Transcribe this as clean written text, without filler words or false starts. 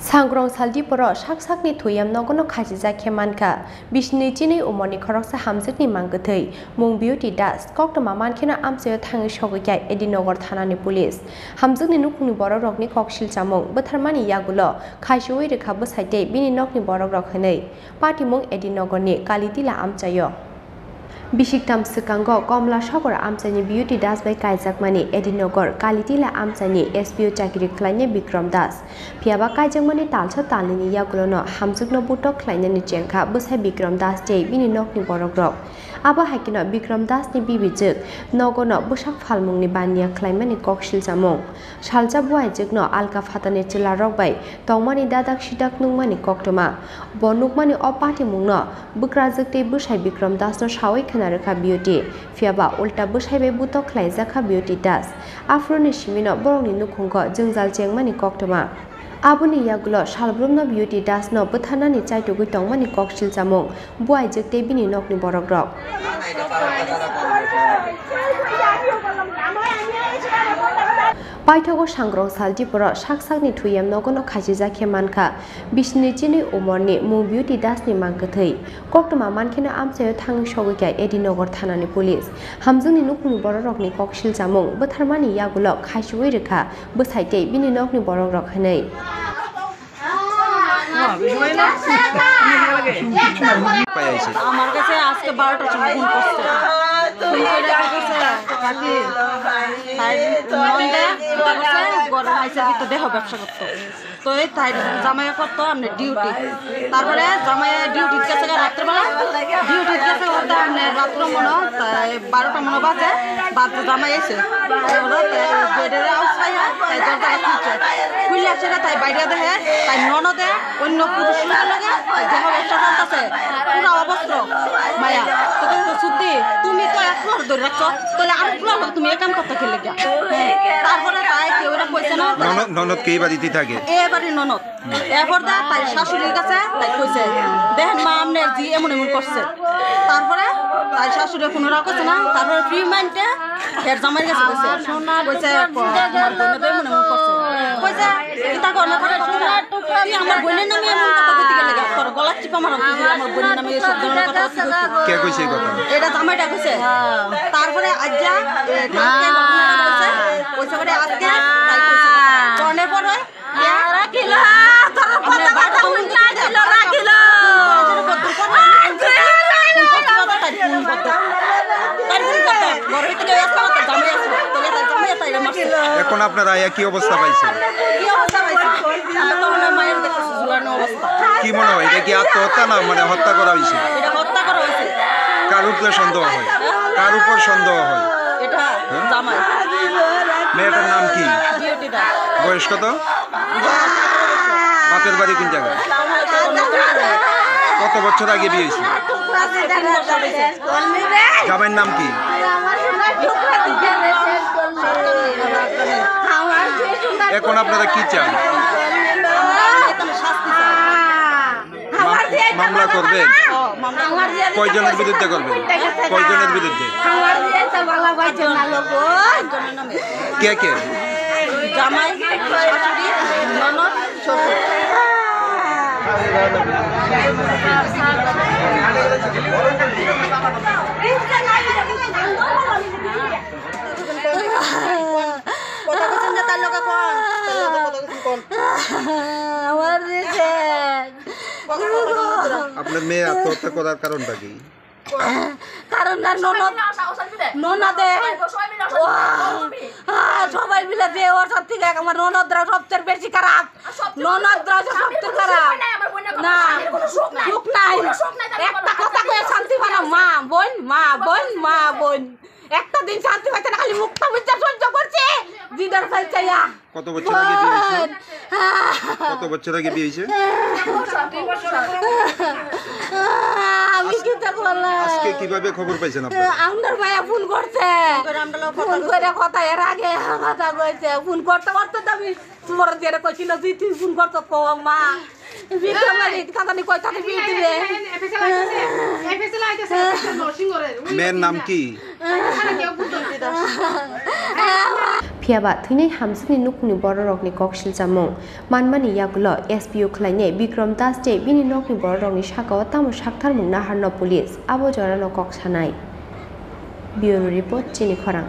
सांग्रं सालदि बर' साक-साकनि थुयाम नगनो खाजिजा खेमानखा बिसनि चिनि उमरनि खरकसा हामजोकनि मांगोथै मुं बिउटि दास कक्टमा मानखेना आमचयो थाङै सगैखाय एडिनगर थानानि पुलिस हामजोकनि नुखुंनि बर' रकनि ककसिल जामुं बोथारमानि यागुलो खायसुयै रेखा बोसाइते बिनि नकनि बर' रक हनै पार्टी मुं एडिनगरनि कालितिला आमचायो बिसिकताम सिकांगो कमला सगर आमचानि बिउटि दास बाय कायजाकमानि एडिनगर कालितिला आमचानि एसपिओ चाकरि खलायने बिक्रम दास फियाबा कायजाकमानि तालसा तालनि यागुलोनो हामजुकनो बुटक खलायने चेंखा बोसाय बिक्रम दास जे बिनि नकनि बरग्रक आबा हाकिनो बिक्रम दासनि बिबिजोक नगनो बोसाक फालमुंनि बानिया खलायमानि ककसिल जामुं सालजा बुआइजोकनो आलका फातानि चिला रकबाय तंमानि दादाक सिदाक नुंमानि कक्टमा बनुकमानि अ पार्टी मुंनो बोक्राजोकते बोसाय बिक्रम दासनो सावै खोनारोखा बिउटि फियाबा उल्टा बोसायबाय बुटक खलायजाखा बिउटि दास आफ्रोनि सिमिनो बरंनि नुखुंखो जोंजाल चेंमानि कक्टमा आबुनि यागुलो सालब्रुमनो बिउटि दासनो बोथानानि चाइटुगै तंमानि ककसिल जामुं बुआइजोकते बिनि नकनि बरग्रक पाइथागो सांग्रं सालदि बर' साक-साकनि थुयाम नगनो खाजिजा खेमानखा बिसनि चिनि उमरनि मुं बिउटि दासनि मांगोथै कक्टमा मानखेना आमचायो थाङै सगैखाय एडिनगर थानानि पुलिस हामजोंनि नुखुंनि बर' रकनि ककसिल जामुं बोथारमानि यागुलो खायसुयै रेखा बोसाइते बिनि नकनि बर' रक हनै আমার কাছে আজকে 12টার সময় ফোন করছে দেহ ব্যবসা করতো তো এই তাই জামাইয়া করতো আপনি ডিউটি তারপরে জামাইয়া ডিউটি গেছে রাত্রেবেলা ডিউটি গেছে আপনার রাত্র মনে 12টা মনে বাজে জামাই এসে খুললে আসে তাই বাইরে দেখে তাই ননদে অন্য পুরুষ লাগে দেহ ব্যবসা চলতেছে পুরো অবস্ত্র মায়া তোকে শুদ্ধি তুমি তো এক ফ্লোর ধরে রাখছো তাহলে আর ফ্লোর তুমি এ কাম করতে খেলে গিয়া তারপরে তাই কেউ কইছে না ননদ কে বাড়িতে থাকে এবারে ননদ এরপর দা তাই শাশুড়ির কাছে তাই কইছে দেখেন মা আমনে জি এমন এমন করছে তারপরে তাই শাশুড়ি কোনরা কইছে না তারপরে ফ্রি মাইন্ডে এর জামাইয়ের কাছে কইছে সোনা কইছে এমন এমন করছে কইছে এটা করনা করে সোনা টুকরা আমার বোনের নামে এমন কথা কইতে গেলে তোর গলা চিপা মারো তুই আমার বোনের নামে এই সব ধরনের কথা কইতে কে কইছে এই কথা এটা জামাইটা কইছে তারপরে আজ্জা কালকে ঘটনাটা কইছে কইছে করে আজকে তাই কইছে কোনে পড়ে রাখিলা তোর কথা কথা উল্টা দিল রাখিলা এখন আপনারা কি অবস্থা পাইছে কি মনে হয় এটা কি আত্মহত্যা না মানে হত্যা করা হয়েছে কার উপরে সন্দেহ হয় কার উপর সন্দেহ হয় মেয়েটার নাম কি বয়স কত বাপের বাড়ি কোন জায়গায় কত বছর আগে বিয়ে হয়েছে জামাইয়ের নাম কি এখন আপনারা কি চান মামলা করবেন কয়জনের বিরুদ্ধে করবেন কয়জনের বিরুদ্ধে কে কে জামাই শাশুড়ি ননদ শ্বশুর আপনার মেয়ে আত্মহত্যা করার কারণটা কি কারণ না ননদে সবাই মিলে যে ওর সব থেকে আমার ননদরা সবচেয়ে বেশি খারাপ ননদরা সবচেয়ে খারাপ না সুখ নাই একটা কথা কয়ে শান্তি পানা মা বোন মা বোন মা বোন একটা দিন শান্তি পাইছে না খালি মুক্তা বুঝা সহ্য করছে দিদার চাইয়া কত বছর আগে বিয়ে হয়েছে কত বছর আগে বিয়ে হয়েছে আমি কি তা বললাম আজকে কিভাবে খবর পাইছেন আপনারা আমার ভাইয়া ফোন করছে ফোন করে কথা এর আগে কথা কইছে ফোন করতে করতে আমি তোমার দিয়ে কইছিল তুই ফোন করতে কো মা বিক্রমারি কাঁদানি কই থাকে বিয়ে দিবে মেয়ের নাম কি फियाबा थैनाय हामसिनि नुकनि बररकनि ककसिल जामुं मानमानि यागुल एसपिओ खलायनाय बिक्रम दास दे बिनि नकनि बररकनि सागाव तामु साक्थार मुंना हारन पुलिस आबो जरानो कक सानाय ब्यूरो रिपोर्ट चिनि खरां।